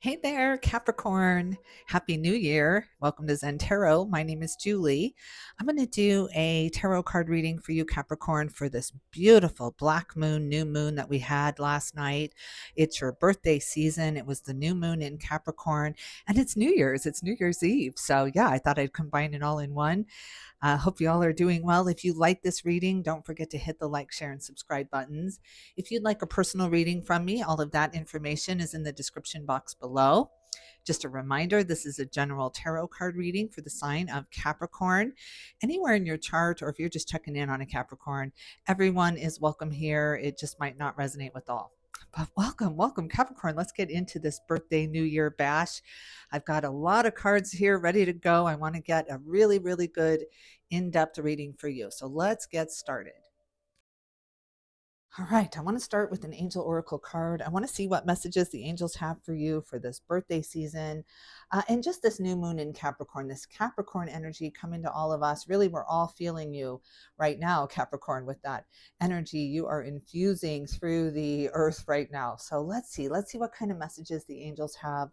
Hey there, Capricorn. Happy New Year. Welcome to ZEN-TAROT. My name is Julie. I'm going to do a tarot card reading for you, Capricorn, for this beautiful black moon, new moon that we had last night. It's your birthday season. It was the new moon in Capricorn, and it's New Year's. It's New Year's Eve. So, yeah, I thought I'd combine it all in one. Hope you all are doing well. If you like this reading, don't forget to hit the like, share, and subscribe buttons. If you'd like a personal reading from me, all of that information is in the description box below. Just a reminder, this is a general tarot card reading for the sign of Capricorn. Anywhere in your chart, or if you're just checking in on a Capricorn, everyone is welcome here. It just might not resonate with all. But welcome, Capricorn. Let's get into this birthday New Year bash. I've got a lot of cards here ready to go. I want to get a really, really good in-depth reading for you. So let's get started. All right, I want to start with an angel oracle card. I want to see what messages the angels have for you for this birthday season and just this new moon in Capricorn, this Capricorn energy coming to all of us. Really, we're all feeling you right now, Capricorn, with that energy you are infusing through the earth right now. So let's see what kind of messages the angels have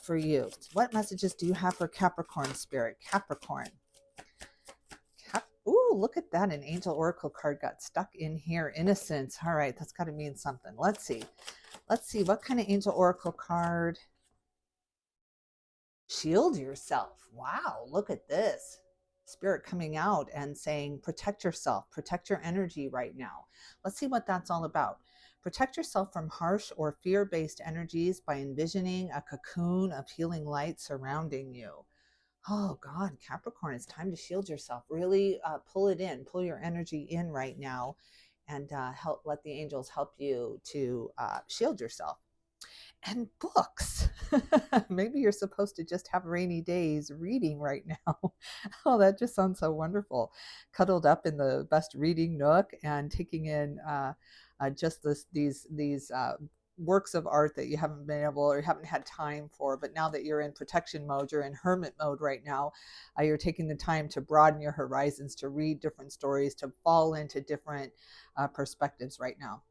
for you. What messages do you have for Capricorn spirit? Capricorn. Ooh, look at that. An angel oracle card got stuck in here. Innocence. All right, that's got to mean something. Let's see. What kind of angel oracle card? Shield yourself. Wow, look at this. Spirit coming out and saying, protect yourself, protect your energy right now. Let's see what that's all about. Protect yourself from harsh or fear-based energies by envisioning a cocoon of healing light surrounding you. Oh God, Capricorn, it's time to shield yourself. Really pull it in, pull your energy in right now, and let the angels help you to shield yourself. And books. Maybe you're supposed to just have rainy days reading right now. Oh, that just sounds so wonderful. Cuddled up in the best reading nook and taking in just these works of art that you haven't been able or you haven't had time for. But now that you're in protection mode, you're in hermit mode right now, you're taking the time to broaden your horizons, to read different stories, to fall into different perspectives right now.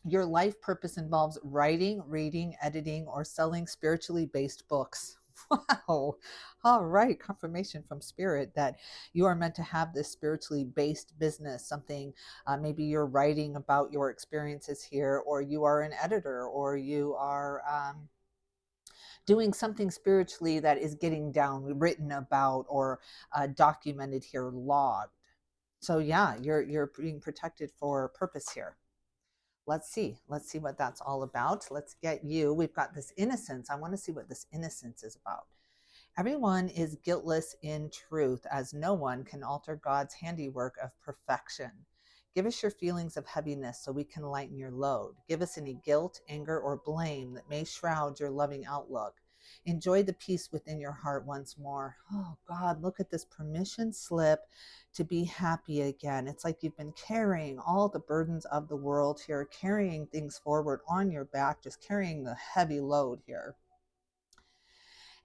Your life purpose involves writing, reading, editing, or selling spiritually based books. Wow. All right. Confirmation from spirit that you are meant to have this spiritually based business, something maybe you're writing about your experiences here, or you are an editor, or you are doing something spiritually that is getting down, written about, or documented here, logged. So yeah, you're being protected for purpose here. Let's see what that's all about. Let's get you. We've got this innocence. I want to see what this innocence is about. Everyone is guiltless in truth, as no one can alter God's handiwork of perfection. Give us your feelings of heaviness so we can lighten your load. Give us any guilt, anger, or blame that may shroud your loving outlook. Enjoy the peace within your heart once more. Oh God, look at this permission slip to be happy again. It's like you've been carrying all the burdens of the world here, carrying things forward on your back, just carrying the heavy load here.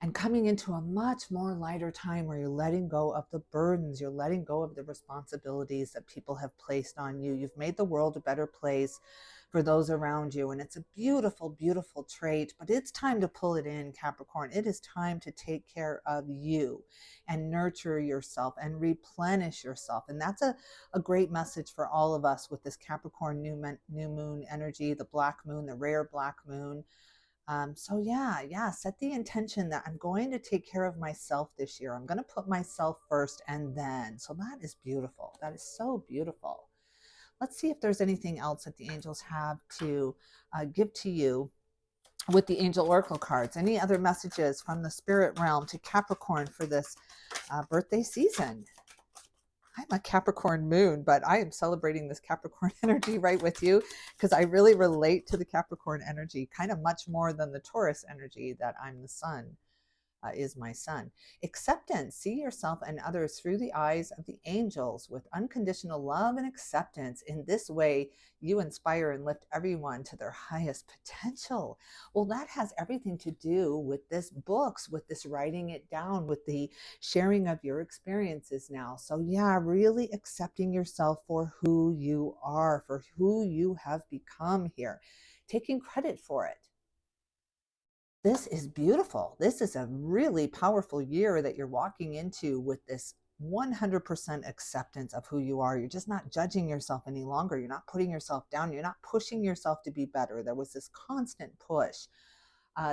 And coming into a much more lighter time where you're letting go of the burdens, you're letting go of the responsibilities that people have placed on you. You've made the world a better place for those around you. And it's a beautiful, beautiful trait, but it's time to pull it in, Capricorn. It is time to take care of you and nurture yourself and replenish yourself. And that's a great message for all of us with this Capricorn new moon energy, the black moon, the rare black moon. So yeah, set the intention that I'm going to take care of myself this year. I'm going to put myself first and then. So that is beautiful. That is so beautiful. Let's see if there's anything else that the angels have to give to you with the angel oracle cards. Any other messages from the spirit realm to Capricorn for this birthday season? I'm a Capricorn moon, but I am celebrating this Capricorn energy right with you because I really relate to the Capricorn energy kind of much more than the Taurus energy that I'm the sun. Is my sun. Acceptance. See yourself and others through the eyes of the angels with unconditional love and acceptance. In this way, you inspire and lift everyone to their highest potential. Well, that has everything to do with this books, with this writing it down, with the sharing of your experiences now. So yeah, really accepting yourself for who you are, for who you have become here, taking credit for it. This is beautiful. This is a really powerful year that you're walking into with this 100% acceptance of who you are. You're just not judging yourself any longer. You're not putting yourself down. You're not pushing yourself to be better. There was this constant push,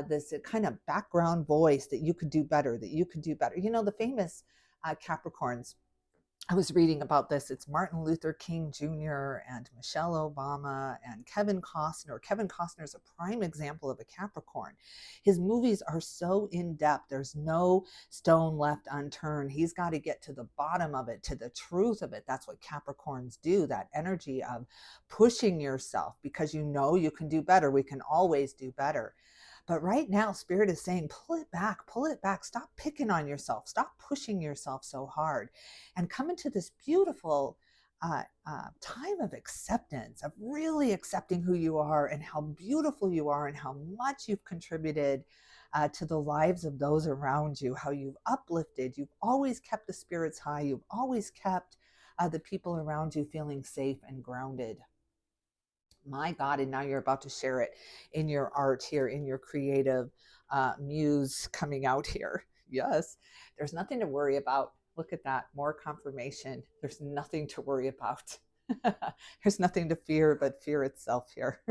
this kind of background voice that you could do better, that you could do better. You know, the famous Capricorns, I was reading about this. It's Martin Luther King Jr. and Michelle Obama and Kevin Costner. Kevin Costner is a prime example of a Capricorn. His movies are so in depth. There's no stone left unturned. He's got to get to the bottom of it, to the truth of it. That's what Capricorns do, that energy of pushing yourself because you know you can do better. We can always do better. But right now, Spirit is saying, pull it back, pull it back. Stop picking on yourself. Stop pushing yourself so hard and come into this beautiful time of acceptance, of really accepting who you are and how beautiful you are and how much you've contributed to the lives of those around you, how you've uplifted. You've always kept the spirits high. You've always kept the people around you feeling safe and grounded. My God, and now you're about to share it in your art here, in your creative muse coming out here. Yes, there's nothing to worry about. Look at that, more confirmation. There's nothing to worry about. There's nothing to fear but fear itself here.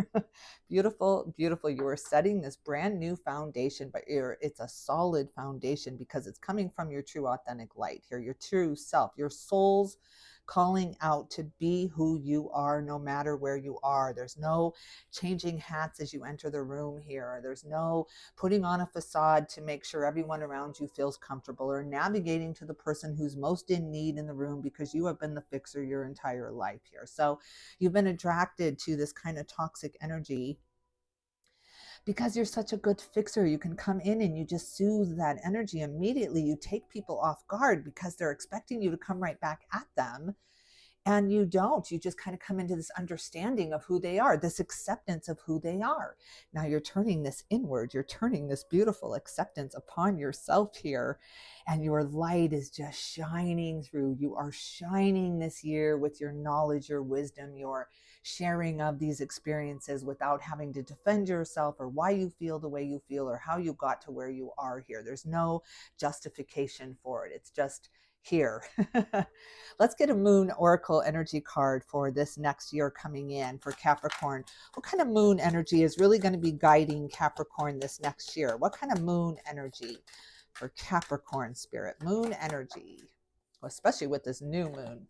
Beautiful, beautiful. You are setting this brand new foundation, but it's a solid foundation because it's coming from your true authentic light here, your true self, your soul's calling out to be who you are no matter where you are. There's no changing hats as you enter the room here. There's no putting on a facade to make sure everyone around you feels comfortable or navigating to the person who's most in need in the room because you have been the fixer your entire life here. So you've been attracted to this kind of toxic energy because you're such a good fixer. You can come in and you just soothe that energy immediately. You take people off guard because they're expecting you to come right back at them. And you don't. You just kind of come into this understanding of who they are, this acceptance of who they are. Now you're turning this inward. You're turning this beautiful acceptance upon yourself here. And your light is just shining through. You are shining this year with your knowledge, your wisdom, your sharing of these experiences without having to defend yourself or why you feel the way you feel or how you got to where you are here. There's no justification for it. It's just here. Let's get a moon oracle energy card for this next year coming in for Capricorn. What kind of moon energy is really going to be guiding Capricorn this next year? What kind of moon energy for Capricorn spirit? Moon energy, especially with this new moon.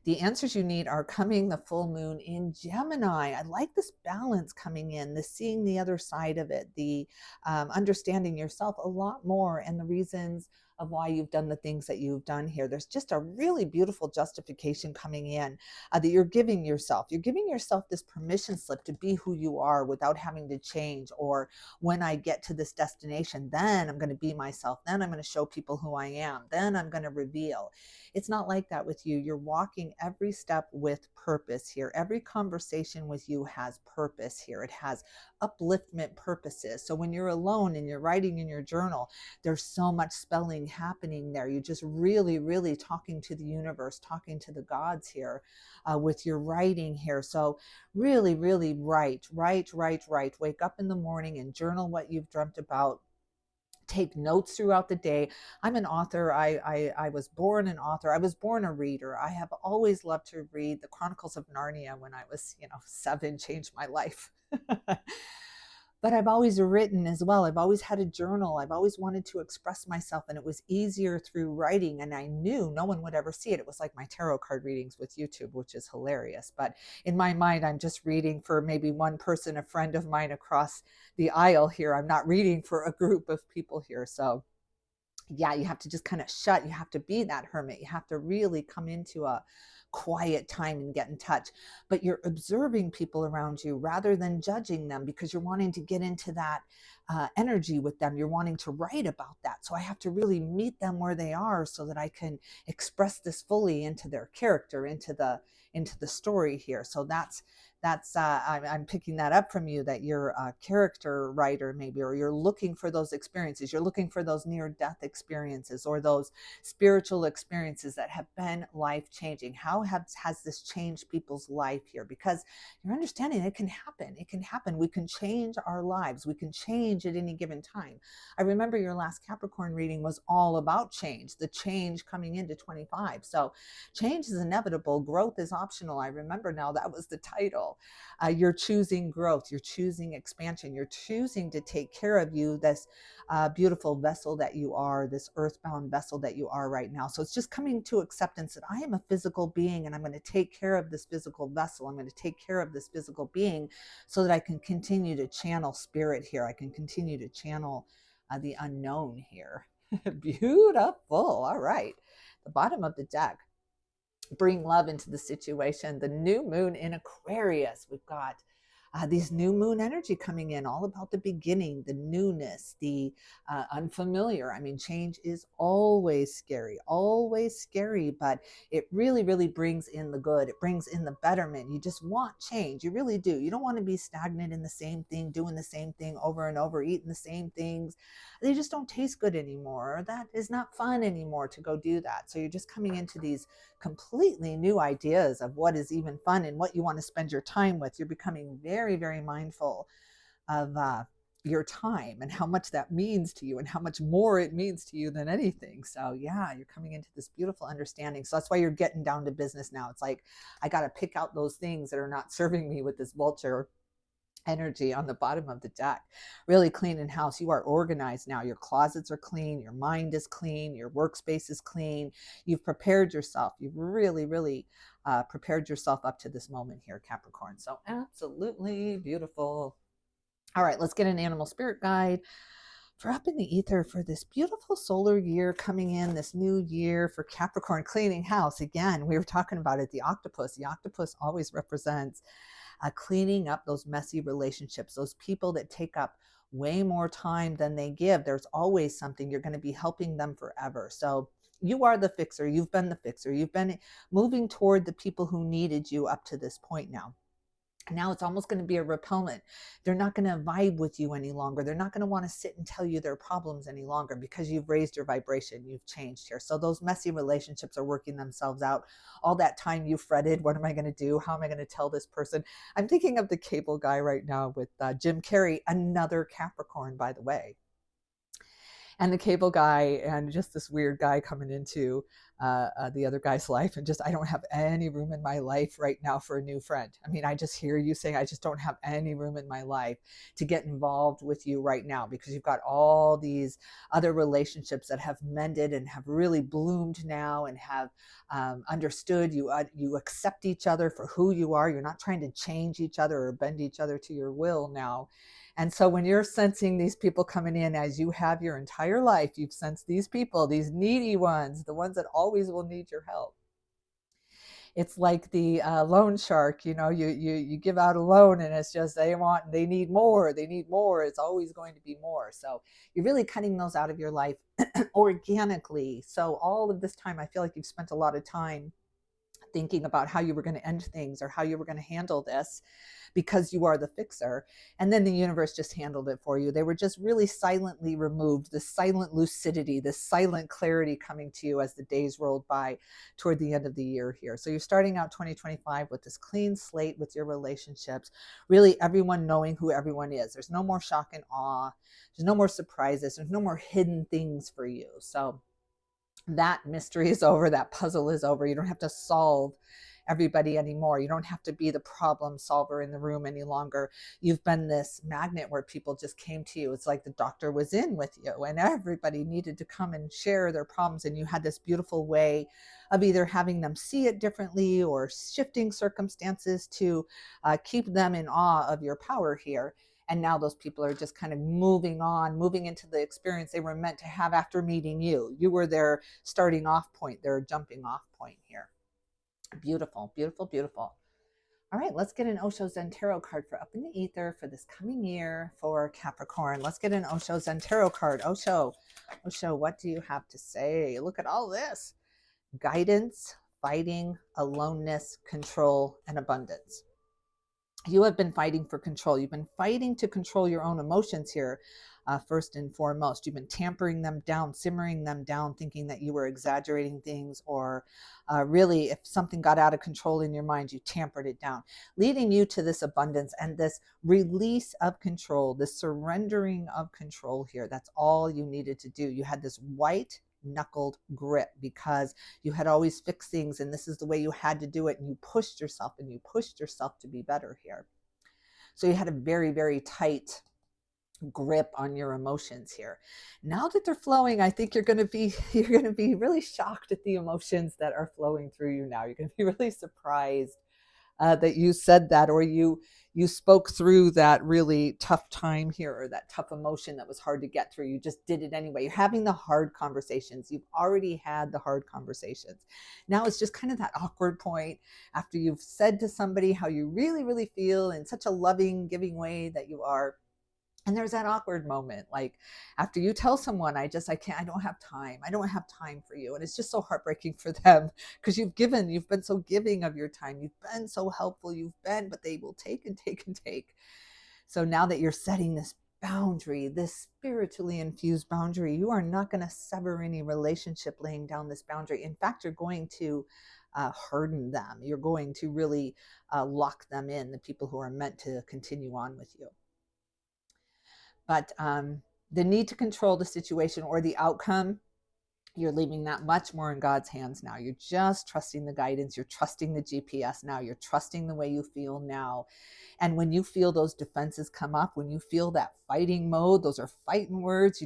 The answers you need are coming the full moon in Gemini. I like this balance coming in, the seeing the other side of it, the understanding yourself a lot more and the reasons of why you've done the things that you've done here. There's just a really beautiful justification coming in that you're giving yourself. You're giving yourself this permission slip to be who you are without having to change, or when I get to this destination, then I'm going to be myself. Then I'm going to show people who I am. Then I'm going to reveal. It's not like that with you. You're walking every step with purpose here. Every conversation with you has purpose here. It has upliftment purposes. So when you're alone and you're writing in your journal, there's so much spelling happening there. You're just really, really talking to the universe, talking to the gods here with your writing here. So really, really write. Wake up in the morning and journal what you've dreamt about. Take notes throughout the day. I'm an author. I was born an author. I was born a reader. I have always loved to read. The Chronicles of Narnia when I was, 7 changed my life. But I've always written as well. I've always had a journal. I've always wanted to express myself, and it was easier through writing, and I knew no one would ever see it. It was like my tarot card readings with YouTube, which is hilarious. But in my mind, I'm just reading for maybe one person, a friend of mine across the aisle here. I'm not reading for a group of people here. So yeah, you have to just kind of shut. You have to be that hermit. You have to really come into a quiet time and get in touch. But you're observing people around you rather than judging them because you're wanting to get into that energy with them. You're wanting to write about that. So I have to really meet them where they are so that I can express this fully into their character, into the story here. So that's That's I'm picking that up from you, that you're a character writer maybe, or you're looking for those experiences. You're looking for those near-death experiences or those spiritual experiences that have been life-changing. How has this changed people's life here? Because you're understanding it can happen. It can happen. We can change our lives. We can change at any given time. I remember your last Capricorn reading was all about change, the change coming into 25. So change is inevitable. Growth is optional. I remember now that was the title. You're choosing growth. You're choosing expansion. You're choosing to take care of you, this beautiful vessel that you are, this earthbound vessel that you are right now. So it's just coming to acceptance that I am a physical being and I'm going to take care of this physical vessel. I'm going to take care of this physical being so that I can continue to channel spirit here. I can continue to channel the unknown here. Beautiful. All right. The bottom of the deck. Bring love into the situation. The new moon in Aquarius. We've got these new moon energy coming in, all about the beginning, the newness, the unfamiliar. I mean, change is always scary, but it really, really brings in the good. It brings in the betterment. You just want change. You really do. You don't want to be stagnant in the same thing, doing the same thing over and over, eating the same things. They just don't taste good anymore. That is not fun anymore to go do that. So you're just coming into these completely new ideas of what is even fun and what you want to spend your time with. You're becoming very, very mindful of your time and how much that means to you and how much more it means to you than anything. So yeah, you're coming into this beautiful understanding. So that's why you're getting down to business now. It's like, I got to pick out those things that are not serving me with this vulture energy on the bottom of the deck. Really cleaning house. You are organized now. Your closets are clean. Your mind is clean. Your workspace is clean. You've prepared yourself. You've really, really prepared yourself up to this moment here, Capricorn. So absolutely beautiful. All right, let's get an animal spirit guide for up in the ether for this beautiful solar year coming in, this new year for Capricorn. Cleaning house. Again, we were talking about it, the octopus. The octopus always represents cleaning up those messy relationships, those people that take up way more time than they give. There's always something. You're going to be helping them forever. So you are the fixer. You've been the fixer. You've been moving toward the people who needed you up to this point now. Now it's almost going to be a repellent. They're not going to vibe with you any longer. They're not going to want to sit and tell you their problems any longer because you've raised your vibration. You've changed here. So those messy relationships are working themselves out. All that time you fretted, what am I going to do? How am I going to tell this person? I'm thinking of the cable guy right now with Jim Carrey, another Capricorn, by the way. And the cable guy and just this weird guy coming into the other guy's life and just, I don't have any room in my life right now for a new friend. I mean, I just hear you saying, I just don't have any room in my life to get involved with you right now because you've got all these other relationships that have mended and have really bloomed now and have understood you. You accept each other for who you are. You're not trying to change each other or bend each other to your will now. And so when you're sensing these people coming in, as you have your entire life, you've sensed these people, these needy ones, the ones that always will need your help. It's like the loan shark, you know, you give out a loan and it's just, they need more. It's always going to be more. So you're really cutting those out of your life organically. So all of this time, I feel like you've spent a lot of time thinking about how you were going to end things or how you were going to handle this because you are the fixer. And then the universe just handled it for you. They were just really silently removed, this silent lucidity, this silent clarity coming to you as the days rolled by toward the end of the year here. So you're starting out 2025 with this clean slate with your relationships, really everyone knowing who everyone is. There's no more shock and awe. There's no more surprises. There's no more hidden things for you. So that mystery is over. That puzzle is over. You don't have to solve everybody anymore. You don't have to be the problem solver in the room any longer. You've been this magnet where people just came to you. It's like the doctor was in with you and everybody needed to come and share their problems. And you had this beautiful way of either having them see it differently or shifting circumstances to keep them in awe of your power here. And now those people are just kind of moving on, moving into the experience they were meant to have after meeting you. You were their starting off point, their jumping off point here. Beautiful, beautiful, beautiful. All right, let's get an Osho ZEN-TAROT card for up in the ether for this coming year for Capricorn. Let's get an Osho ZEN-TAROT card. Osho, what do you have to say? Look at all this. Guidance, fighting, aloneness, control, and abundance. You have been fighting for control. You've been fighting to control your own emotions here, first and foremost. You've been tampering them down, simmering them down, thinking that you were exaggerating things, or really, if something got out of control in your mind, you tampered it down, leading you to this abundance and this release of control, this surrendering of control here. That's all you needed to do. You had this white knuckled grip because you had always fixed things and this is the way you had to do it, and you pushed yourself and you pushed yourself to be better here. So you had a very, very tight grip on your emotions here. Now that they're flowing, I think you're going to be really shocked at the emotions that are flowing through you now. You're going to be really surprised that you said that, or you spoke through that really tough time here, or that tough emotion that was hard to get through. You just did it anyway. You're having the hard conversations. You've already had the hard conversations. Now it's just kind of that awkward point after you've said to somebody how you really, really feel in such a loving, giving way that you are. And there's that awkward moment, like after you tell someone, I can't, I don't have time for you. And it's just so heartbreaking for them because you've been so giving of your time. You've been so helpful, but they will take and take and take. So now that you're setting this boundary, this spiritually infused boundary, you are not going to sever any relationship laying down this boundary. In fact, you're going to harden them. You're going to really lock them in, the people who are meant to continue on with you. But the need to control the situation or the outcome, you're leaving that much more in God's hands now. You're just trusting the guidance. You're trusting the GPS now. You're trusting the way you feel now. And when you feel those defenses come up, when you feel that fighting mode, those are fighting words.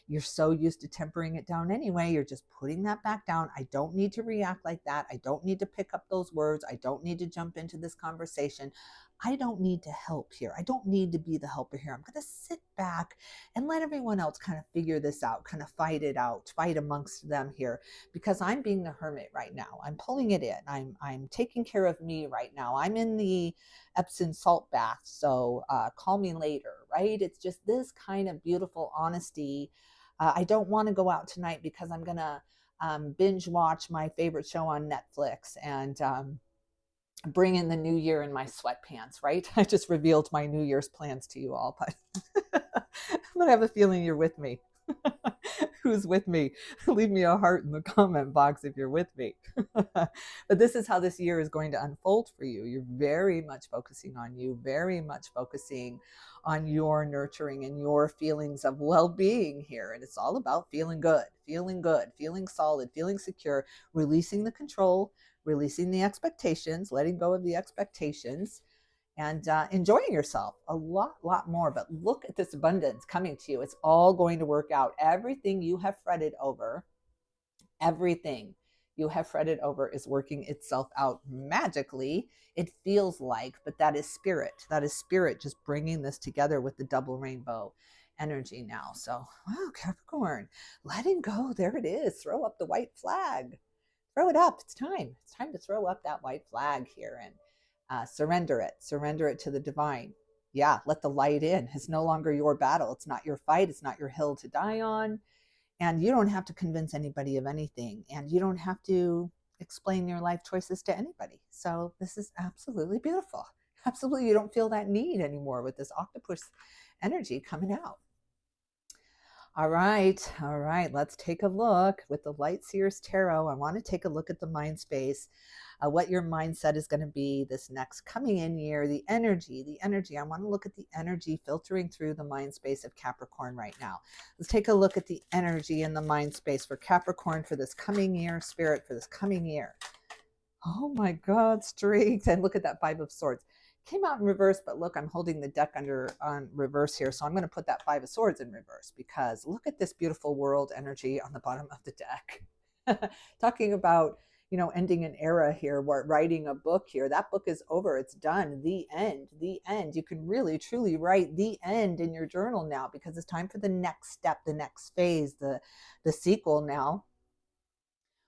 You're so used to tempering it down anyway. You're just putting that back down. I don't need to react like that. I don't need to pick up those words. I don't need to jump into this conversation. I don't need to help here. I don't need to be the helper here. I'm going to sit back and let everyone else kind of figure this out, kind of fight it out, fight amongst them here, because I'm being the hermit right now. I'm pulling it in. I'm taking care of me right now. I'm in the Epsom salt bath. So call me later, right? It's just this kind of beautiful honesty. I don't want to go out tonight because I'm going to binge watch my favorite show on Netflix and bring in the new year in my sweatpants, right? I just revealed my New Year's plans to you all, but I have a feeling you're with me. Who's with me? Leave me a heart in the comment box if you're with me. But this is how this year is going to unfold for you. You're very much focusing on you, very much focusing on your nurturing and your feelings of well-being here. And it's all about feeling good, feeling solid, feeling secure, releasing the control, releasing the expectations, letting go of the expectations, and enjoying yourself a lot more. But look at this abundance coming to you. It's all going to work out. Everything you have fretted over is working itself out magically. It feels like, but that is spirit. That is spirit just bringing this together with the double rainbow energy now. So, wow, Capricorn, letting go. There it is. Throw up the white flag. Throw it up. It's time to throw up that white flag here and surrender it to the divine. Yeah, let the light in. It's no longer your battle. It's not your fight. It's not your hill to die on. And you don't have to convince anybody of anything. And you don't have to explain your life choices to anybody. So this is absolutely beautiful. Absolutely. You don't feel that need anymore with this octopus energy coming out. All right. Let's take a look with the Light Seers Tarot. I want to take a look at the mind space, what your mindset is going to be this next coming in year, the energy. I want to look at the energy filtering through the mind space of Capricorn right now. Let's take a look at the energy in the mind space for Capricorn for this coming year, spirit for this coming year. Oh my God, strength. And look at that Five of Swords. Came out in reverse, but look, I'm holding the deck on reverse here. So I'm going to put that Five of Swords in reverse because look at this beautiful world energy on the bottom of the deck. Talking about, ending an era here, writing a book here. That book is over. It's done. The end. You can really, truly write the end in your journal now because it's time for the next step, the next phase, the sequel now.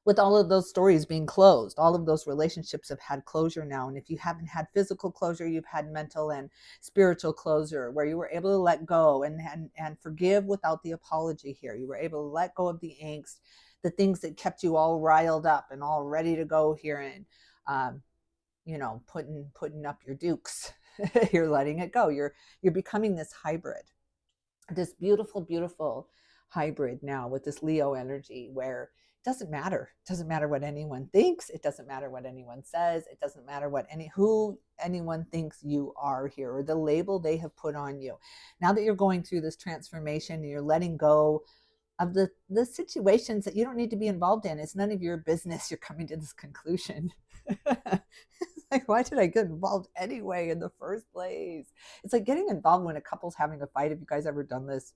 With all of those stories being closed, all of those relationships have had closure now. And if you haven't had physical closure, you've had mental and spiritual closure where you were able to let go and forgive without the apology here. You were able to let go of the angst, the things that kept you all riled up and all ready to go here and, putting up your dukes. You're letting it go. You're becoming this hybrid, this beautiful, beautiful hybrid now with this Leo energy, where it doesn't matter. It doesn't matter what anyone thinks. It doesn't matter what anyone says. It doesn't matter what who anyone thinks you are here, or the label they have put on you. Now that you're going through this transformation and you're letting go of the situations that you don't need to be involved in. It's none of your business. You're coming to this conclusion. Like, why did I get involved anyway in the first place? It's like getting involved when a couple's having a fight. Have you guys ever done this?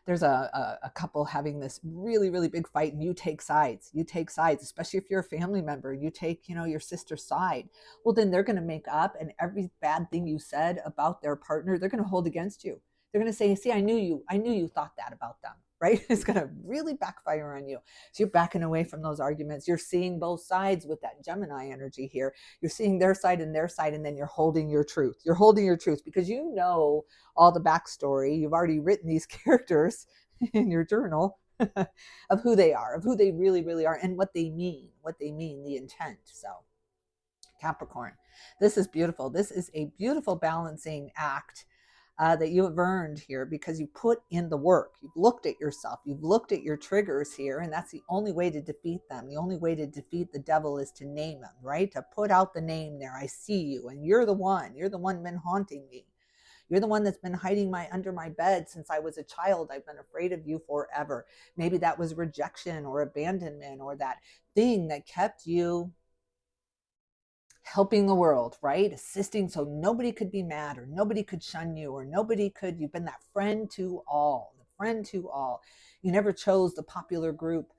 There's a couple having this really, really big fight, and you take sides. You take sides, especially if you're a family member. You take, your sister's side. Well, then they're going to make up, and every bad thing you said about their partner, they're going to hold against you. They're going to say, see, I knew you thought that about them, right? It's going to really backfire on you. So you're backing away from those arguments. You're seeing both sides with that Gemini energy here. You're seeing their side, and then you're holding your truth. You're holding your truth because you know all the backstory. You've already written these characters in your journal of who they are, of who they really, really are, and what they mean, the intent. So Capricorn, this is beautiful. This is a beautiful balancing act that you have earned here, because you put in the work. You've looked at yourself. You've looked at your triggers here, and that's the only way to defeat them. The only way to defeat the devil is to name him, right? To put out the name there. I see you, and you're the one. You're the one been haunting me. You're the one that's been hiding under my bed since I was a child. I've been afraid of you forever. Maybe that was rejection or abandonment, or that thing that kept you helping the world, right? Assisting so nobody could be mad, or nobody could shun you, or you've been that friend to all, You never chose the popular group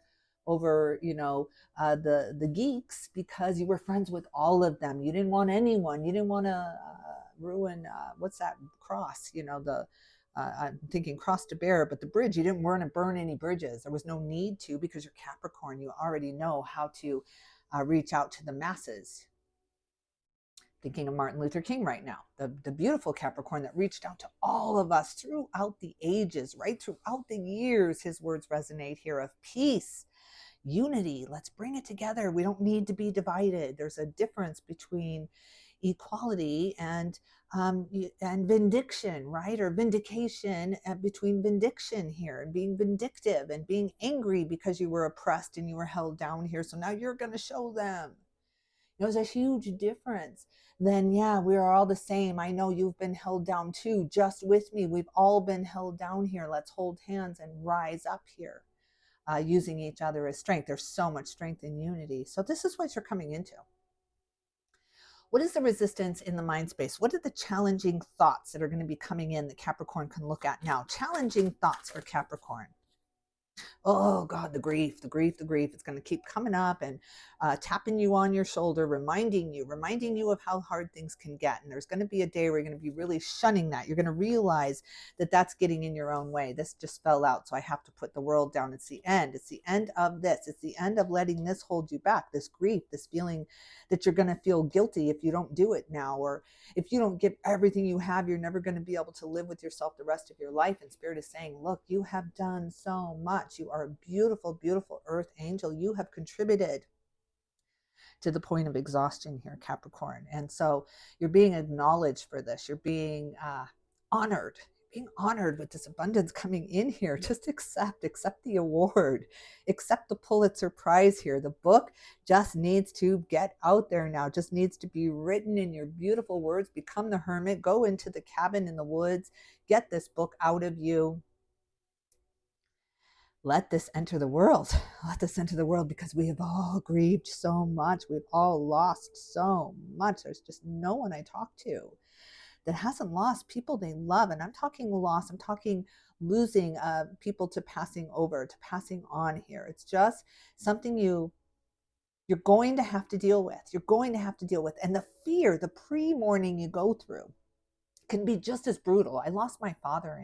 over, the geeks, because you were friends with all of them. You didn't want anyone. You didn't want to ruin, what's that cross? I'm thinking cross to bear, but the bridge, you didn't want to burn any bridges. There was no need to, because you're Capricorn. You already know how to reach out to the masses. Thinking of Martin Luther King right now, the beautiful Capricorn that reached out to all of us throughout the ages, right throughout the years. His words resonate here of peace, unity. Let's bring it together. We don't need to be divided. There's a difference between equality and vindication, right? Or vindication, between vindication here and being vindictive and being angry because you were oppressed and you were held down here. So now you're going to show them. There's a huge difference. Then, yeah, we are all the same. I know you've been held down too, just with me. We've all been held down here. Let's hold hands and rise up here, using each other as strength. There's so much strength in unity. So this is what you're coming into. What is the resistance in the mind space? What are the challenging thoughts that are going to be coming in that Capricorn can look at now? Challenging thoughts for Capricorn. Oh God, the grief. It's going to keep coming up and tapping you on your shoulder, reminding you of how hard things can get. And there's going to be a day where you're going to be really shunning that. You're going to realize that that's getting in your own way. This just fell out, so I have to put the world down. It's the end. It's the end of this. It's the end of letting this hold you back, this grief, this feeling that you're going to feel guilty if you don't do it now, or if you don't give everything you have, you're never going to be able to live with yourself the rest of your life. And Spirit is saying, look, you have done so much. You are a beautiful, beautiful earth angel. You have contributed to the point of exhaustion here, Capricorn. And so you're being acknowledged for this. You're being honored. Being honored with this abundance coming in here. Just accept the award, accept the Pulitzer Prize here. The book just needs to get out there now, just needs to be written in your beautiful words. Become the hermit, go into the cabin in the woods, get this book out of you. Let this enter the world. Let this enter the world, because we have all grieved so much. We've all lost so much. There's just no one I talk to that hasn't lost people they love. And I'm talking loss. I'm talking losing people to passing over, to passing on here. It's just something you're going to have to deal with. You're going to have to deal with. And the fear, the pre-mourning you go through can be just as brutal. I lost my father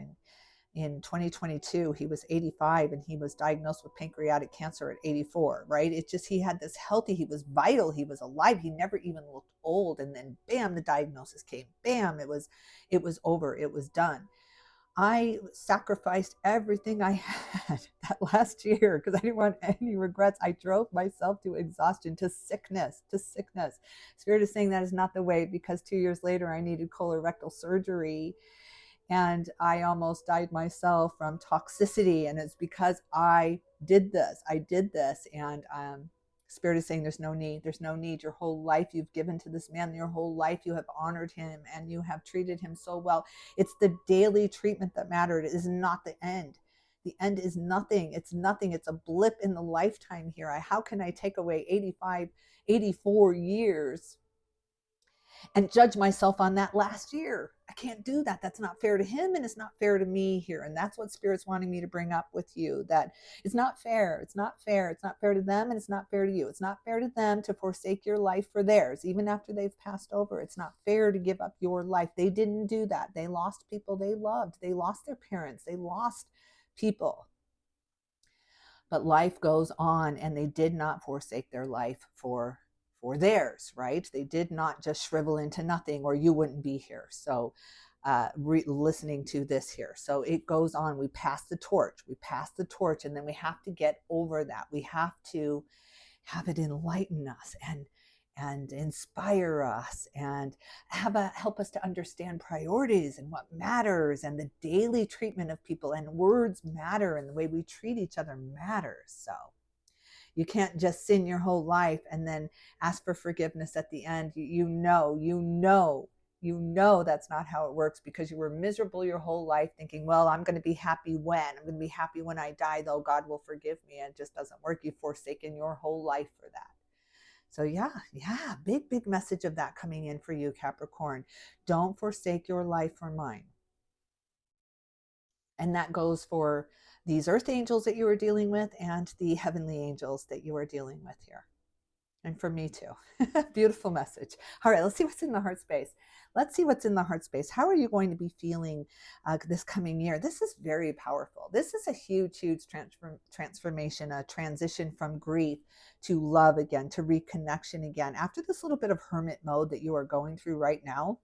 in 2022. He was 85 and he was diagnosed with pancreatic cancer at 84, right? It just, he had this healthy, he was vital, he was alive, he never even looked old. And then bam, the diagnosis came. Bam, it was over, it was done. I sacrificed everything I had that last year because I didn't want any regrets. I drove myself to exhaustion, to sickness, to sickness. Spirit is saying that is not the way, because 2 years later I needed colorectal surgery and I almost died myself from toxicity. And it's because I did this. I did this. And Spirit is saying there's no need. There's no need. Your whole life you've given to this man. Your whole life you have honored him and you have treated him so well. It's the daily treatment that mattered. It is not the end. The end is nothing. It's nothing. It's a blip in the lifetime here. How can I take away 85, 84 years and judge myself on that last year? I can't do that. That's not fair to him and it's not fair to me here. And that's what Spirit's wanting me to bring up with you, that it's not fair. It's not fair. It's not fair to them and it's not fair to you. It's not fair to them to forsake your life for theirs, even after they've passed over. It's not fair to give up your life. They didn't do that. They lost people they loved. They lost their parents. They lost people. But life goes on, and they did not forsake their life for theirs, right? They did not just shrivel into nothing, or you wouldn't be here. So listening to this here. So it goes on. We pass the torch. And then we have to get over that. We have to have it enlighten us and inspire us and help us to understand priorities and what matters, and the daily treatment of people, and words matter, and the way we treat each other matters. So you can't just sin your whole life and then ask for forgiveness at the end. You know that's not how it works, because you were miserable your whole life thinking, well, I'm going to be happy when I die, though God will forgive me. And it just doesn't work. You've forsaken your whole life for that. So yeah, big message of that coming in for you, Capricorn. Don't forsake your life for mine. And that goes for these earth angels that you are dealing with and the heavenly angels that you are dealing with here. And for me too. Beautiful message. All right, let's see what's in the heart space. How are you going to be feeling this coming year? This is very powerful. This is a huge transformation, a transition from grief to love again, to reconnection again. After this little bit of hermit mode that you are going through right now,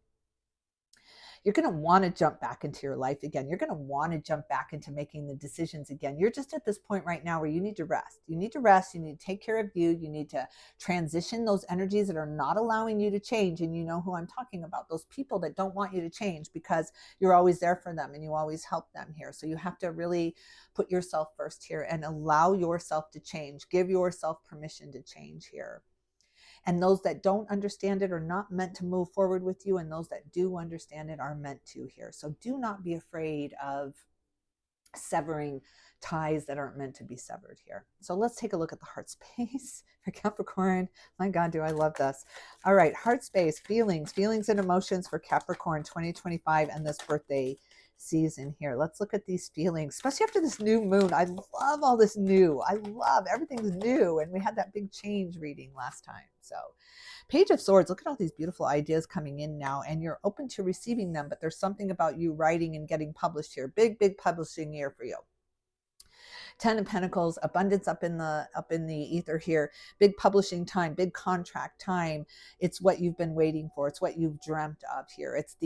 you're going to want to jump back into your life again. You're going to want to jump back into making the decisions again. You're just at this point right now where you need to rest. You need to take care of you. You need to transition those energies that are not allowing you to change. And you know who I'm talking about, those people that don't want you to change because you're always there for them and you always help them here. So you have to really put yourself first here and allow yourself to change. Give yourself permission to change here. And those that don't understand it are not meant to move forward with you. And those that do understand it are meant to here. So do not be afraid of severing ties that aren't meant to be severed here. So let's take a look at the heart space for Capricorn. My God, do I love this. All right, heart space, feelings and emotions for Capricorn 2025 and this birthday season here. Let's look at these feelings, especially after this new moon. I love all this new. I love everything's new. And we had that big change reading last time. So Page of Swords, look at all these beautiful ideas coming in now, and you're open to receiving them, but there's something about you writing and getting published here. Big publishing year for you. 10 of Pentacles, abundance up in the ether here. Big publishing time, big contract time. It's what you've been waiting for. It's what you've dreamt of here. It's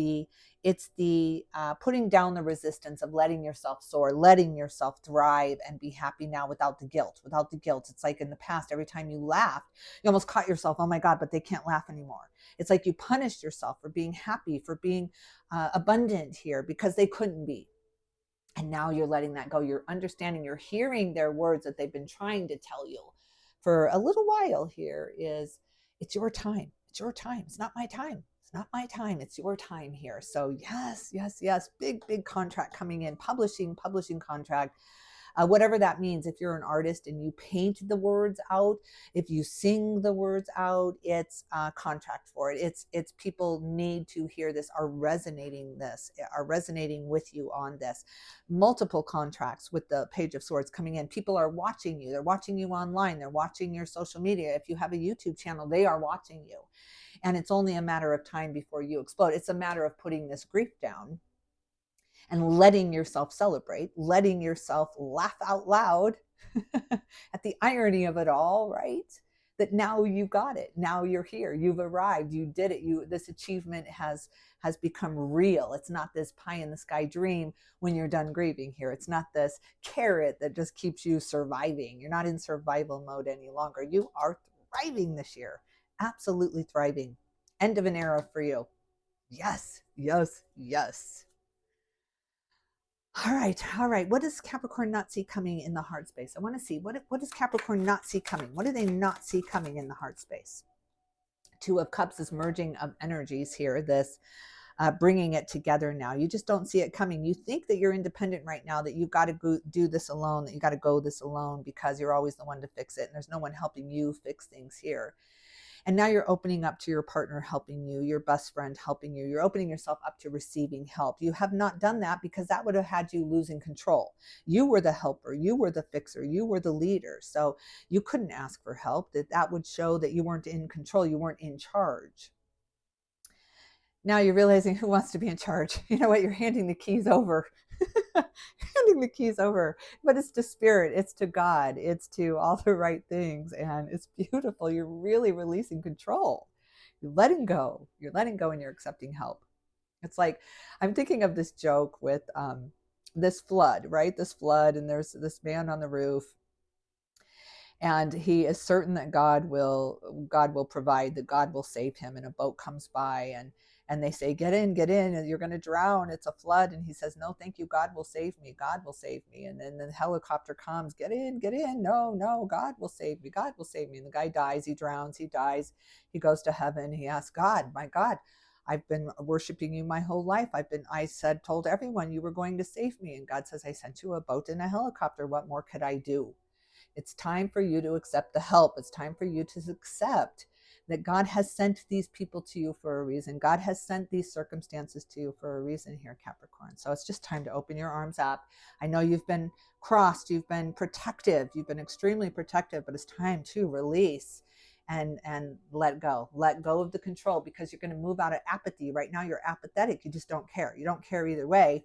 the putting down the resistance of letting yourself soar, letting yourself thrive and be happy now without the guilt. It's like in the past, every time you laughed, you almost caught yourself, oh my God, but they can't laugh anymore. It's like you punished yourself for being happy, for being abundant here because they couldn't be. And now you're letting that go. You're understanding, you're hearing their words that they've been trying to tell you for a little while here is, it's your time. It's your time. It's not my time. It's not my time. It's your time here. So yes. Big contract coming in, publishing contract. Whatever that means. If you're an artist and you paint the words out, if you sing the words out, it's a contract for it. It's people need to hear this, are resonating with you on this. Multiple contracts with the Page of Swords coming in. People are watching you. They're watching you online. They're watching your social media. If you have a YouTube channel, they are watching you. And it's only a matter of time before you explode. It's a matter of putting this grief down and letting yourself celebrate, letting yourself laugh out loud at the irony of it all, right? that now you got it. Now you're here. You've arrived. You did it. This achievement has become real. It's not this pie in the sky dream when you're done grieving here. It's not this carrot that just keeps you surviving. You're not in survival mode any longer. You are thriving this year. Absolutely thriving. End of an era for you. Yes, yes, yes. All right, all right. What does Capricorn not see coming in the heart space? I want to see what does Capricorn not see coming? What do they not see coming in the heart space? Two of Cups is merging of energies here. This bringing it together now. You just don't see it coming. You think that you're independent right now, that you've got to go do this alone, that you got to go this alone because you're always the one to fix it, and there's no one helping you fix things here. And now you're opening up to your partner helping you, your best friend helping you. You're opening yourself up to receiving help. You have not done that because that would have had you losing control. You were the helper. You were the fixer. You were the leader. So you couldn't ask for help. That would show that you weren't in control. You weren't in charge. Now you're realizing who wants to be in charge. You know what? You're handing the keys over. Handing the keys over. But it's to spirit. It's to God. It's to all the right things. And it's beautiful. You're really releasing control. You're letting go. You're letting go and you're accepting help. It's like, I'm thinking of this joke with this flood, right? This flood, and there's this man on the roof. And he is certain that God will provide, that God will save him. And a boat comes by and they say, get in, and you're going to drown. It's a flood. And he says, no, thank you. God will save me. God will save me. And then the helicopter comes, get in. No, God will save me. God will save me. And the guy dies. He drowns. He dies. He goes to heaven. He asks God, my God, I've been worshiping you my whole life. told everyone you were going to save me. And God says, I sent you a boat and a helicopter. What more could I do? It's time for you to accept the help. It's time for you to accept that God has sent these people to you for a reason. God has sent these circumstances to you for a reason here, Capricorn. So it's just time to open your arms up. I know you've been crossed, you've been protective, you've been extremely protective, but it's time to release and let go. Let go of the control, because you're going to move out of apathy. Right now you're apathetic. You just don't care. You don't care either way.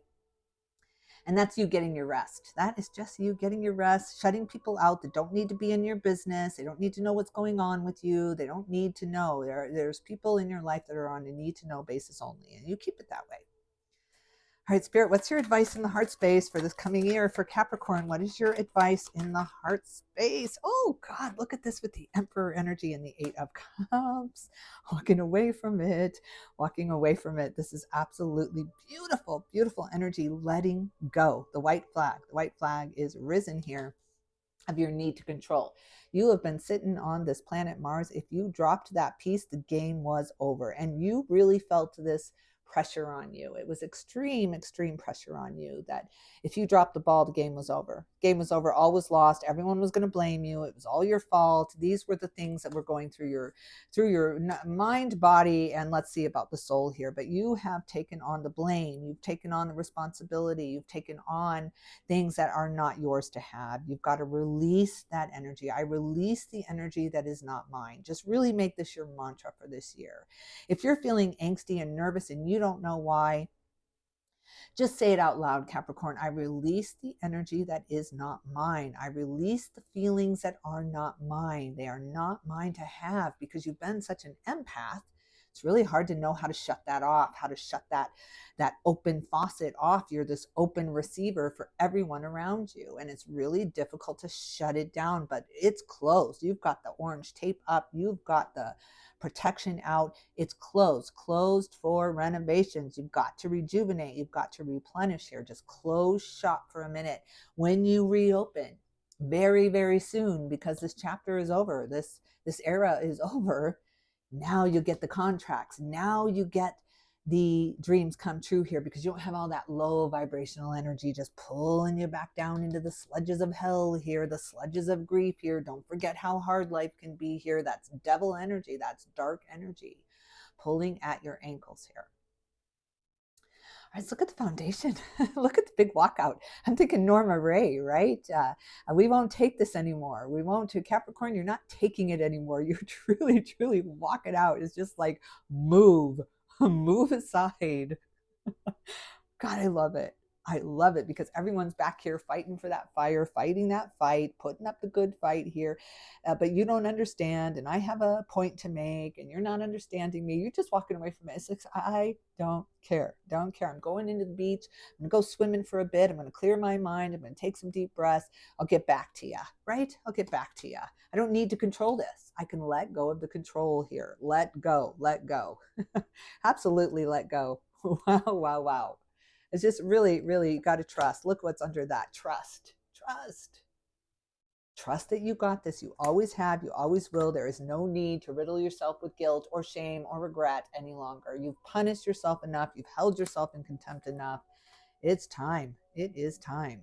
And that's you getting your rest. That is just you getting your rest, shutting people out that don't need to be in your business. They don't need to know what's going on with you. They don't need to know. There's people in your life that are on a need to know basis only, and you keep it that way. All right, Spirit, what's your advice in the heart space for this coming year for Capricorn? What is your advice in the heart space? Oh, God, look at this with the Emperor energy and the Eight of Cups. Walking away from it. This is absolutely beautiful, beautiful energy. Letting go. The white flag is risen here of your need to control. You have been sitting on this planet Mars. If you dropped that piece, the game was over. And you really felt this pressure on you. It was extreme pressure on you that if you dropped the ball, the game was over. Game was over. All was lost. Everyone was going to blame you. It was all your fault. These were the things that were going through your mind, body, and let's see about the soul here. But you have taken on the blame. You've taken on the responsibility. You've taken on things that are not yours to have. You've got to release that energy. I release the energy that is not mine. Just really make this your mantra for this year. If you're feeling angsty and nervous and you don't know why, just say it out loud, Capricorn. I release the energy that is not mine. I release the feelings that are not mine. They are not mine to have, because you've been such an empath. It's really hard to know how to shut that off, how to shut that open faucet off. You're this open receiver for everyone around you, and it's really difficult to shut it down, but it's closed. You've got the orange tape up. You've got the protection out. It's closed for renovations. You've got to rejuvenate. You've got to replenish here. Just close shop for a minute. When you reopen very, very soon, because this chapter is over, this era is over. Now you get the contracts. Now you get the dreams come true here, because you don't have all that low vibrational energy just pulling you back down into the sludges of hell here, the sludges of grief here. Don't forget how hard life can be here. That's devil energy. That's dark energy pulling at your ankles here. All right, look at the foundation. Look at the big walkout. I'm thinking Norma Ray, right? We won't take this anymore. We won't. To Capricorn, you're not taking it anymore. You're truly, truly walk it out. It's just like move aside. God, I love it. I love it because everyone's back here fighting for that fire, fighting that fight, putting up the good fight here. But you don't understand, and I have a point to make, and you're not understanding me. You're just walking away from it. It's like, I don't care. Don't care. I'm going into the beach. I'm going to go swimming for a bit. I'm going to clear my mind. I'm going to take some deep breaths. I'll get back to you, right? I'll get back to you. I don't need to control this. I can let go of the control here. Let go. Let go. Absolutely let go. Wow, wow, wow. It's just really, really got to trust. Look what's under that. Trust. Trust. Trust that you got this. You always have. You always will. There is no need to riddle yourself with guilt or shame or regret any longer. You've punished yourself enough. You've held yourself in contempt enough. It's time. It is time.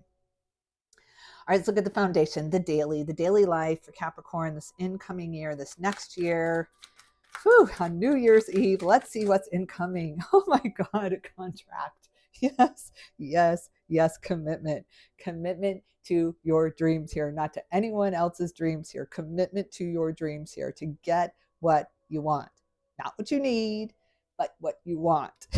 All right, let's look at the foundation, the daily life for Capricorn, this incoming year, this next year. Whew, on New Year's Eve. Let's see what's incoming. Oh my God, a contract. Yes, yes, yes, commitment. Commitment to your dreams here, not to anyone else's dreams here. Commitment to your dreams here to get what you want. Not what you need, but what you want.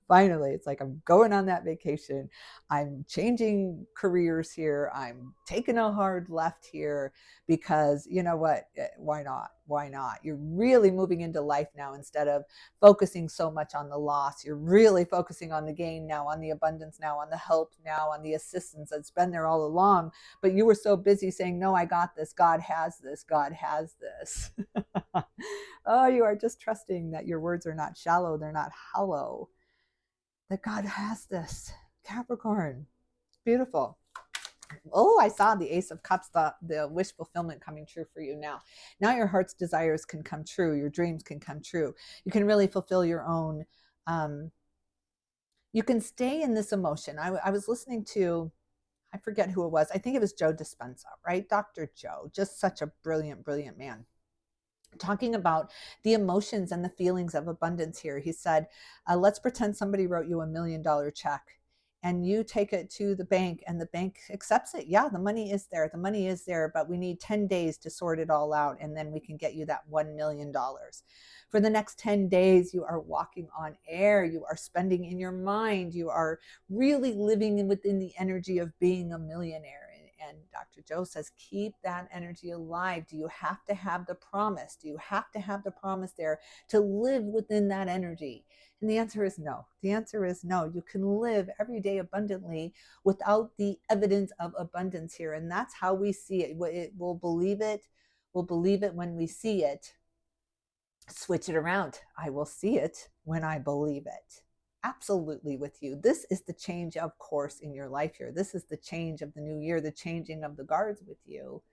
Finally, it's like I'm going on that vacation. I'm changing careers here. I'm taking a hard left here because you know what? Why not? Why not? You're really moving into life now instead of focusing so much on the loss. You're really focusing on the gain now, on the abundance now, on the help now, on the assistance that's been there all along. But you were so busy saying, no, I got this. God has this. God has this. Oh, you are just trusting that your words are not shallow. They're not hollow. That God has this. Capricorn. It's beautiful. Oh, I saw the Ace of Cups, the wish fulfillment coming true for you now. Now your heart's desires can come true. Your dreams can come true. You can really fulfill your own. You can stay in this emotion. I was listening to, I forget who it was. I think it was Joe Dispenza, right? Dr. Joe, just such a brilliant, brilliant man. Talking about the emotions and the feelings of abundance here. He said, let's pretend somebody wrote you $1 million check and you take it to the bank and the bank accepts it. Yeah, the money is there. The money is there, but we need 10 days to sort it all out. And then we can get you that $1 million. For the next 10 days, you are walking on air. You are spending in your mind. You are really living within the energy of being a millionaire. And Dr. Joe says, keep that energy alive. Do you have to have the promise? Do you have to have the promise there to live within that energy? And the answer is no. The answer is no. You can live every day abundantly without the evidence of abundance here. And that's how we see it. We'll believe it. We'll believe it when we see it. Switch it around. I will see it when I believe it. Absolutely with you. This is the change of course in your life here. This is the change of the new year, the changing of the guards with you.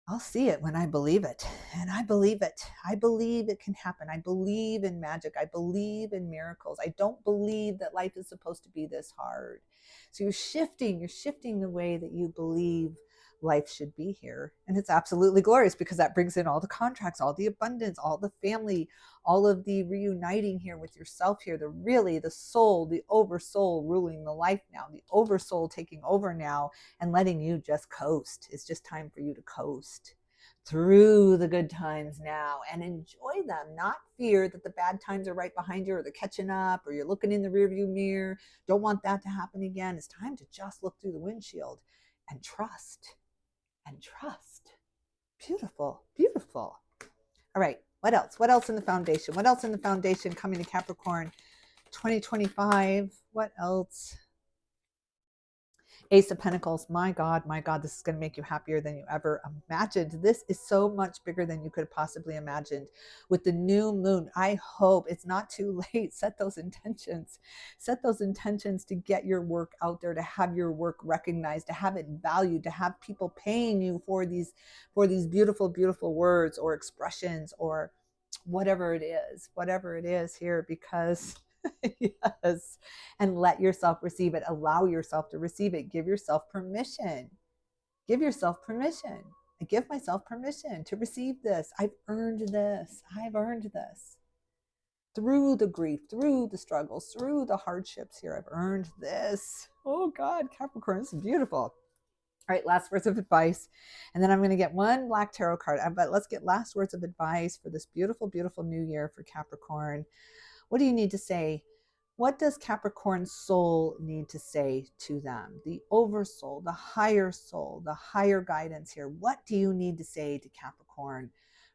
I'll see it when I believe it. And I believe it. I believe it can happen. I believe in magic. I believe in miracles. I don't believe that life is supposed to be this hard. So you're shifting the way that you believe life should be here. And it's absolutely glorious because that brings in all the contracts, all the abundance, all the family, all of the reuniting here with yourself here, the soul, the oversoul ruling the life now, the oversoul taking over now and letting you just coast. It's just time for you to coast through the good times now and enjoy them, not fear that the bad times are right behind you or they're catching up or you're looking in the rearview mirror. Don't want that to happen again. It's time to just look through the windshield and trust. And trust. Beautiful, beautiful. All right, what else? What else in the foundation? What else in the foundation coming to Capricorn 2025? What else? Ace of Pentacles. My God, this is going to make you happier than you ever imagined. This is so much bigger than you could have possibly imagined. With the new moon, I hope it's not too late. Set those intentions. Set those intentions to get your work out there, to have your work recognized, to have it valued, to have people paying you for these beautiful, beautiful words or expressions or whatever it is here, because yes. And let yourself receive it. Allow yourself to receive it. Give yourself permission. Give yourself permission. I give myself permission to receive this. I've earned this. I've earned this. Through the grief, through the struggles, through the hardships here, I've earned this. Oh God, Capricorn, this is beautiful. All right, last words of advice. And then I'm going to get one black tarot card. But let's get last words of advice for this beautiful, beautiful new year for Capricorn. What do you need to say What does Capricorn soul need to say to them? The oversoul, the higher guidance here. What do you need to say to Capricorn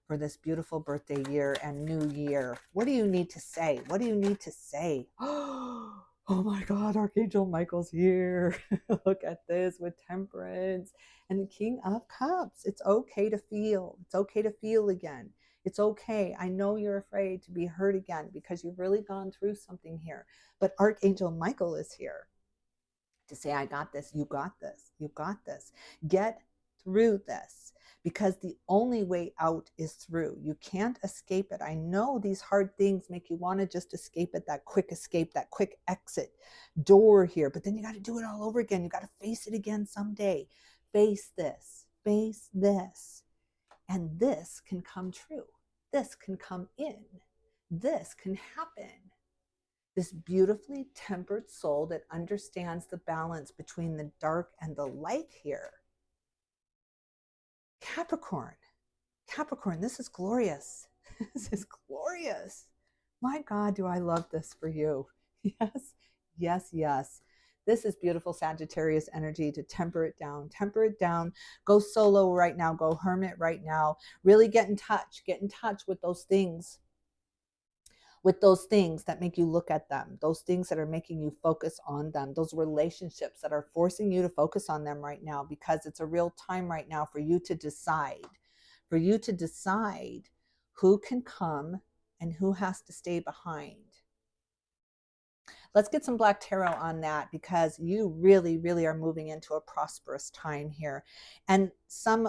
for this beautiful birthday year and new year? What do you need to say? What do you need to say? Oh my God, Archangel Michael's here. Look at this with Temperance and the King of Cups. It's okay to feel. It's okay to feel again. It's okay. I know you're afraid to be hurt again because you've really gone through something here. But Archangel Michael is here to say, I got this. You got this. You got this. Get through this, because the only way out is through. You can't escape it. I know these hard things make you want to just escape it, that quick escape, that quick exit door here. But then you got to do it all over again. You got to face it again someday. Face this. Face this. And this can come true. This can come in. This can happen. This beautifully tempered soul that understands the balance between the dark and the light here. Capricorn, this is glorious. This is glorious. My God, do I love this for you. Yes, yes, yes. This is beautiful Sagittarius energy to temper it down. Temper it down. Go solo right now. Go hermit right now. Really get in touch. Get in touch with those things. With those things that make you look at them. Those things that are making you focus on them. Those relationships that are forcing you to focus on them right now, because it's a real time right now for you to decide. For you to decide who can come and who has to stay behind. Let's get some Black Tarot on that, because you really, really are moving into a prosperous time here. And some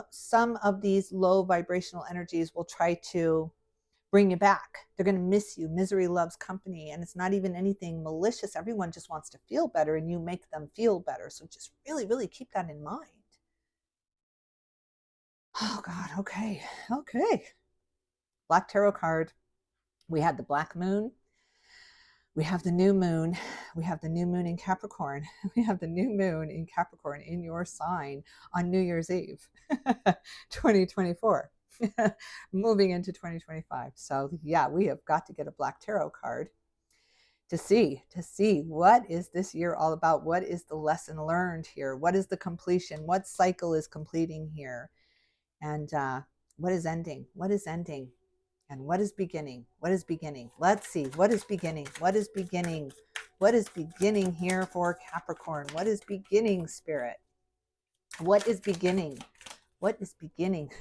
of these low vibrational energies will try to bring you back. They're going to miss you. Misery loves company. And it's not even anything malicious. Everyone just wants to feel better, and you make them feel better. So just really, really keep that in mind. Oh God. Okay. Okay. Black Tarot card. We had the black moon. We have the new moon. We have the new moon in Capricorn. We have the new moon in Capricorn in your sign on New Year's Eve, 2024, moving into 2025. So yeah, we have got to get a Black Tarot card to see what is this year all about? What is the lesson learned here? What is the completion? What cycle is completing here? And what is ending? What is ending? And what is beginning? What is beginning? Let's see. What is beginning? What is beginning? What is beginning here for Capricorn? What is beginning, Spirit? What is beginning? What is beginning?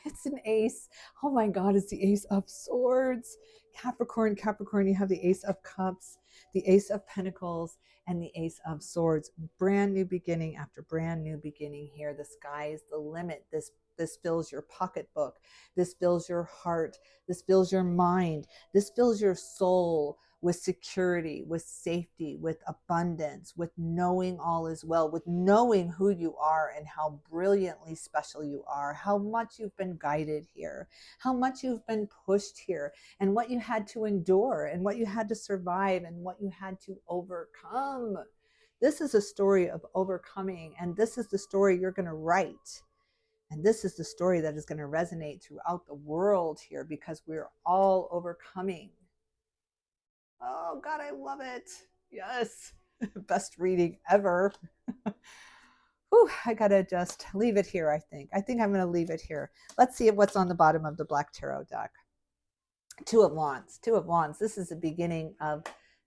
It's an ace. Oh my God, it's the Ace of Swords. Capricorn, you have the Ace of Cups, the Ace of Pentacles, and the Ace of Swords. Brand new beginning after brand new beginning here. The sky is the limit. This fills your pocketbook. This fills your heart. This fills your mind. This fills your soul with security, with safety, with abundance, with knowing all is well, with knowing who you are and how brilliantly special you are, how much you've been guided here, how much you've been pushed here, and what you had to endure, and what you had to survive, and what you had to overcome. This is a story of overcoming, and this is the story you're going to write. And this is the story that is going to resonate throughout the world here, because we're all overcoming. Oh God, I love it. Yes. Best reading ever. Whew, I gotta just leave it here, I think. I think I'm going to leave it here. Let's see what's on the bottom of the Black Tarot deck. Two of Wands. This is the beginning of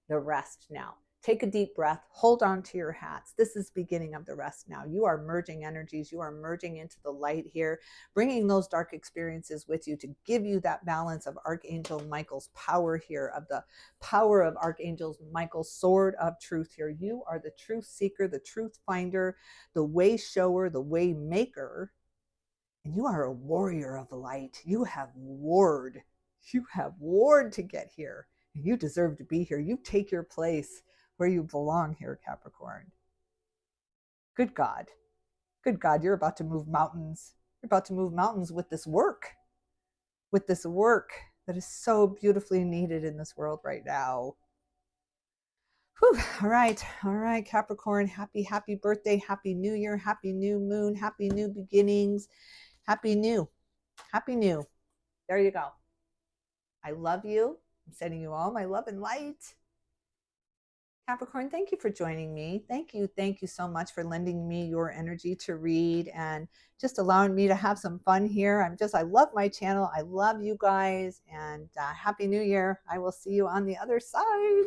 the rest now. Take a deep breath, hold on to your hats. This is the beginning of the rest now. You are merging energies. You are merging into the light here, bringing those dark experiences with you to give you that balance of Archangel Michael's power here, of the power of Archangel Michael's sword of truth here. You are the truth seeker, the truth finder, the way shower, the way maker, and you are a warrior of light. You have warred. You have warred to get here, and you deserve to be here. You take your place where you belong here, Capricorn. Good God. Good God, you're about to move mountains. You're about to move mountains with this work that is so beautifully needed in this world right now. Whew. All right, Capricorn. Happy birthday, happy new year, happy new moon, happy new beginnings, happy new. There you go. I love you. I'm sending you all my love and light. Capricorn, thank you for joining me. Thank you. Thank you so much for lending me your energy to read and just allowing me to have some fun here. I love my channel. I love you guys, and Happy New Year. I will see you on the other side.